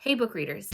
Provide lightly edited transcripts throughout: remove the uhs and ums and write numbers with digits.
Hey book readers.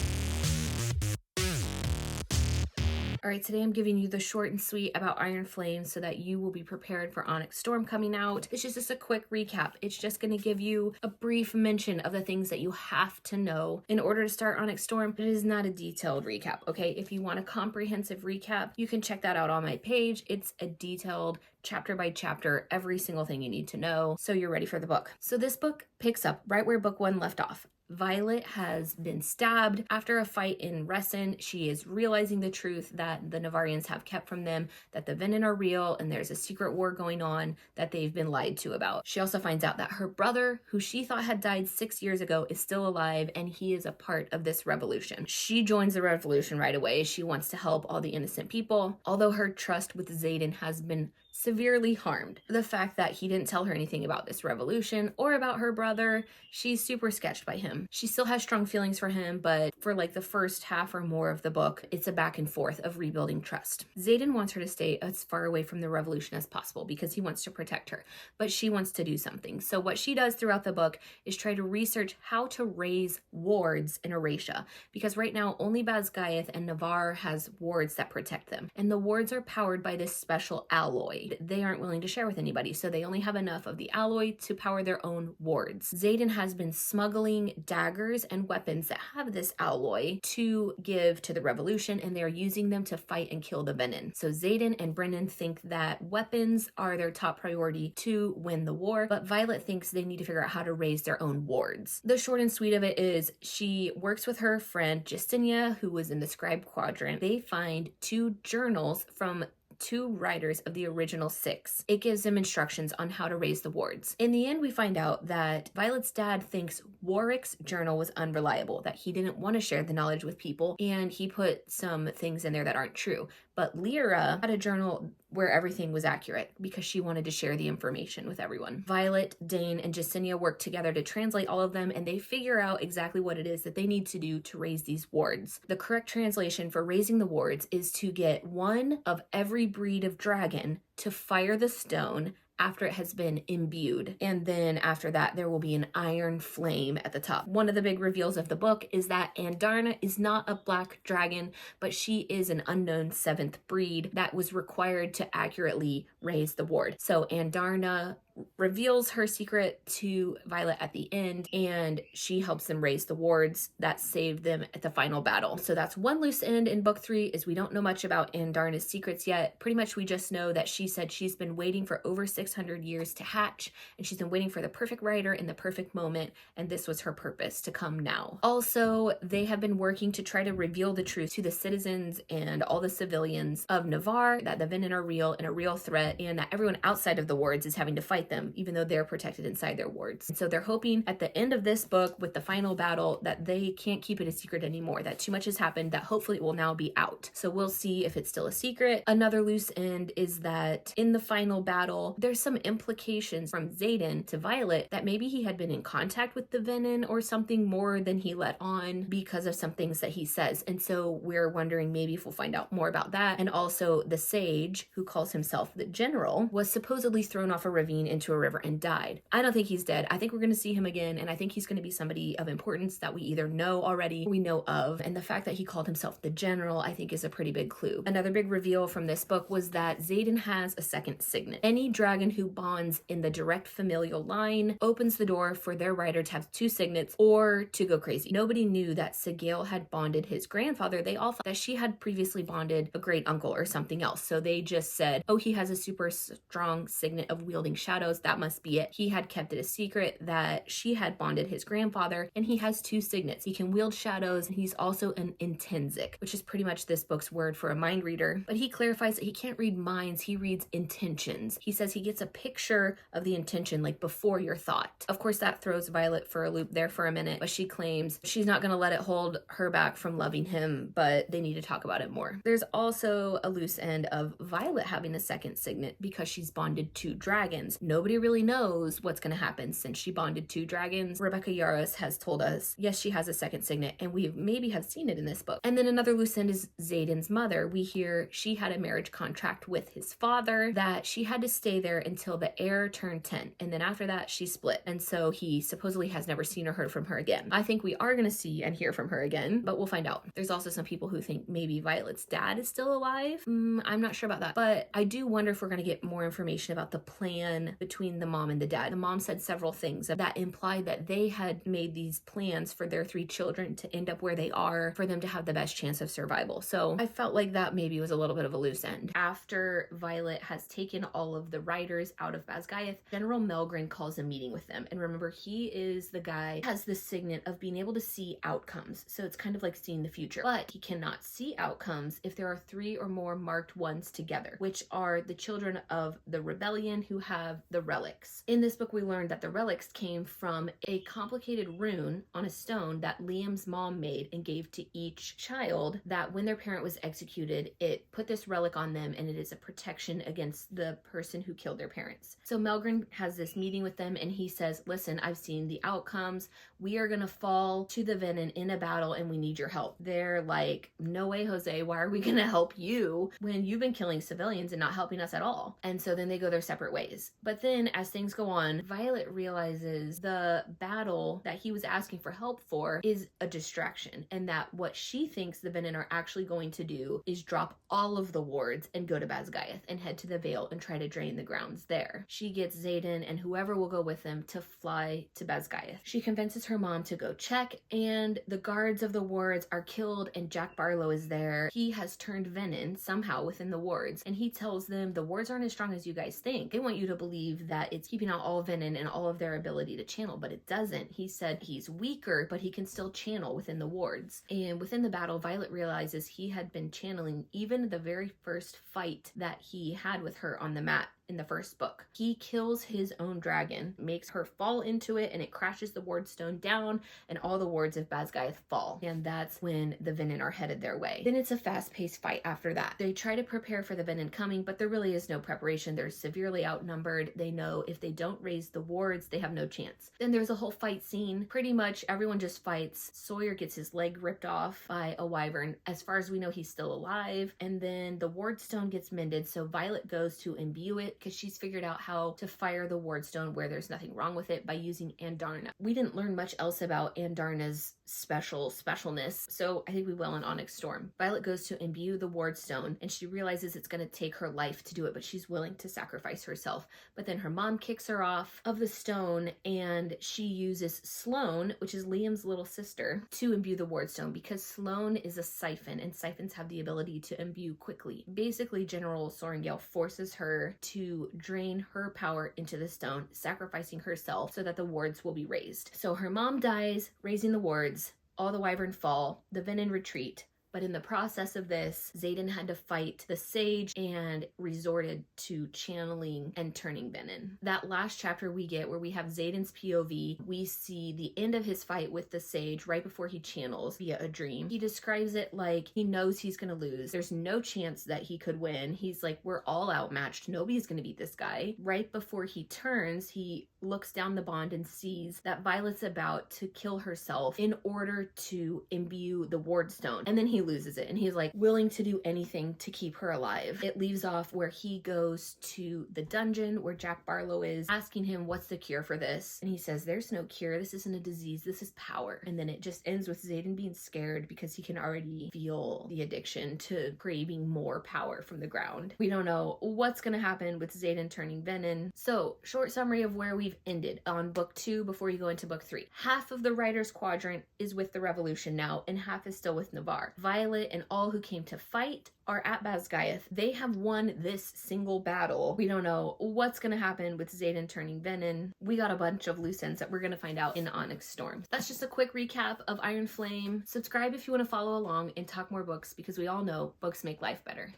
All right, today I'm giving you the short and sweet about Iron Flame so that you will be prepared for Onyx Storm coming out. It's just a quick recap. It's just going to give you a brief mention of the things that you have to know in order to start Onyx Storm. It is not a detailed recap, okay? If you want a comprehensive recap, you can check that out on my page. It's a detailed chapter by chapter, every single thing you need to know so you're ready for the book. So this book picks up right where book one left off. Violet has been stabbed after a fight in Resin. She is realizing the truth that the Navarians have kept from them, that the venin are real and there's a secret war going on that they've been lied to about. She also finds out that her brother, who she thought had died 6 years ago, is still alive and he is a part of this revolution. She joins the revolution right away. She wants to help all the innocent people, although her trust with Xaden has been severely harmed. The fact that he didn't tell her anything about this revolution or about her brother, she's super sketched by him. She still has strong feelings for him, but for like the first half or more of the book, it's a back and forth of rebuilding trust. Xaden wants her to stay as far away from the revolution as possible because he wants to protect her, but she wants to do something. So what she does throughout the book is try to research how to raise wards in Erasia, because right now only Basgiath and Navarre has wards that protect them, and the wards are powered by this special alloy they aren't willing to share with anybody, so they only have enough of the alloy to power their own wards. Xaden has been smuggling daggers and weapons that have this alloy to give to the revolution, and they're using them to fight and kill the venin. So Xaden and Brennan think that weapons are their top priority to win the war, but Violet thinks they need to figure out how to raise their own wards. The short and sweet of it is she works with her friend Justinia, who was in the scribe quadrant. They find 2 journals from 2 writers of the original 6. It gives them instructions on how to raise the wards. In the end, we find out that Violet's dad thinks Warwick's journal was unreliable, that he didn't want to share the knowledge with people, and he put some things in there that aren't true. But Lyra had a journal where everything was accurate because she wanted to share the information with everyone. Violet, Dane, and Justinia work together to translate all of them, and they figure out exactly what it is that they need to do to raise these wards. The correct translation for raising the wards is to get 1 of every breed of dragon to fire the stone after it has been imbued. And then after that, there will be an iron flame at the top. One of the big reveals of the book is that Andarna is not a black dragon, but she is an unknown 7th breed that was required to accurately raise the ward. So Andarna reveals her secret to Violet at the end, and she helps them raise the wards that saved them at the final battle. So that's one loose end in book 3, is we don't know much about Andarna's secrets yet. Pretty much we just know that she said she's been waiting for over 600 years to hatch, and she's been waiting for the perfect rider in the perfect moment, and this was her purpose, to come now. Also, they have been working to try to reveal the truth to the citizens and all the civilians of Navarre, that the venin are real and a real threat, and that everyone outside of the wards is having to fight them, even though they're protected inside their wards. And so they're hoping at the end of this book, with the final battle, that they can't keep it a secret anymore, that too much has happened, that hopefully it will now be out. So we'll see if it's still a secret. Another loose end is that in the final battle, there's some implications from Xaden to Violet that maybe he had been in contact with the venin or something more than he let on because of some things that he says. And so we're wondering maybe if we'll find out more about that. And also the sage, who calls himself the general, was supposedly thrown off a ravine into a river and died. I don't think he's dead. I think we're going to see him again, and I think he's going to be somebody of importance that we either know already or we know of. And the fact that he called himself the general, I think, is a pretty big clue. Another big reveal from this book was that Xaden has a second signet. Any dragon who bonds in the direct familial line opens the door for their rider to have 2 signets or to go crazy. Nobody knew that Sigil had bonded his grandfather. They all thought that she had previously bonded a great uncle or something else. So they just said, oh, he has a super strong signet of wielding shadows. That must be it. He had kept it a secret that she had bonded his grandfather, and he has 2 signets. He can wield shadows, and he's also an intrinsic, which is pretty much this book's word for a mind reader. But he clarifies that he can't read minds, he reads intentions. He says he gets a picture of the intention, like before your thought. Of course, that throws Violet for a loop there for a minute, but she claims she's not going to let it hold her back from loving him, but they need to talk about it more. There's also a loose end of Violet having a second signet because she's bonded 2 dragons. nobody really knows what's going to happen since she bonded 2 dragons. Rebecca Yarros has told us, yes, she has a second signet, and we maybe have seen it in this book. And then another loose end is Xaden's mother. We hear she had a marriage contract with his father that she had to stay there until the heir turned 10. And then after that, she split. And so he supposedly has never seen or heard from her again. I think we are going to see and hear from her again, but we'll find out. There's also some people who think maybe Violet's dad is still alive. I'm not sure about that, but I do wonder if we're going to get more information about the plan between the mom and the dad. The mom said several things that implied that they had made these plans for their 3 children to end up where they are, for them to have the best chance of survival. So I felt like that maybe was a little bit of a loose end. After Violet has taken all of the riders out of Basgiath, General Melgren calls a meeting with them. And remember, he is the guy who has the signet of being able to see outcomes. So it's kind of like seeing the future, but he cannot see outcomes if there are 3 or more marked ones together, which are the children of the rebellion who have the relics. In this book, we learned that the relics came from a complicated rune on a stone that Liam's mom made and gave to each child, that when their parent was executed, it put this relic on them, and it is a protection against the person who killed their parents. So Melgren has this meeting with them, and he says, listen, I've seen the outcomes. We are gonna fall to the venin in a battle, and we need your help. They're like, no way, Jose, why are we gonna help you when you've been killing civilians and not helping us at all? And so then they go their separate ways. But then as things go on, Violet realizes the battle that he was asking for help for is a distraction, and that what she thinks the venin are actually going to do is drop all of the wards and go to Basgiath and head to the Vale and try to drain the grounds there. She gets Xaden and whoever will go with them to fly to Basgiath. She convinces her mom to go check, and the guards of the wards are killed, and Jack Barlow is there. He has turned venin somehow within the wards, and he tells them the wards aren't as strong as you guys think. They want you to believe that it's keeping out all venin and all of their ability to channel, but it doesn't. He said he's weaker, but he can still channel within the wards. And within the battle, Violet realizes he had been channeling even the very first fight that he had with her on the mat in the first book. He kills his own dragon, makes her fall into it, and it crashes the ward stone down, and all the wards of Basgiath fall. And that's when the venin are headed their way. Then it's a fast-paced fight after that. They try to prepare for the venin coming, but there really is no preparation. They're severely outnumbered. They know if they don't raise the wards, they have no chance. Then there's a whole fight scene. Pretty much everyone just fights. Sawyer gets his leg ripped off by a wyvern. As far as we know, he's still alive. And then the ward stone gets mended, so Violet goes to imbue it because she's figured out how to fire the ward stone where there's nothing wrong with it by using Andarna. We didn't learn much else about Andarna's specialness, so I think we will in Onyx Storm. Violet goes to imbue the ward stone, and she realizes it's going to take her life to do it, but she's willing to sacrifice herself. But then her mom kicks her off of the stone, and she uses Sloane, which is Liam's little sister, to imbue the ward stone, because Sloane is a siphon, and siphons have the ability to imbue quickly. Basically, General Sorrengail forces her to drain her power into the stone, sacrificing herself so that the wards will be raised. So her mom dies, raising the wards, all the wyvern fall, the venin retreat. But in the process of this, Xaden had to fight the sage and resorted to channeling and turning venin. That last chapter we get where we have Xaden's POV, we see the end of his fight with the sage right before he channels via a dream. He describes it like he knows he's gonna lose. There's no chance that he could win. He's like, we're all outmatched. Nobody's gonna beat this guy. Right before he turns, he looks down the bond and sees that Violet's about to kill herself in order to imbue the ward stone. And then he loses it, and he's like willing to do anything to keep her alive. It leaves off where he goes to the dungeon where Jack Barlow is, asking him what's the cure for this, and he says there's no cure, this isn't a disease, this is power. And then it just ends with Xaden being scared because he can already feel the addiction to craving more power from the ground. We don't know what's gonna happen with Xaden turning venin. So short summary of where we've ended on book 2 before you go into book 3. Half of the writer's quadrant is with the revolution now, and half is still with Navarre. Violet and all who came to fight are at Basgiath. They have won this single battle. We don't know what's gonna happen with Xaden turning venin. We got a bunch of loose ends that we're gonna find out in Onyx Storm. That's just a quick recap of Iron Flame. Subscribe if you want to follow along and talk more books, because we all know books make life better.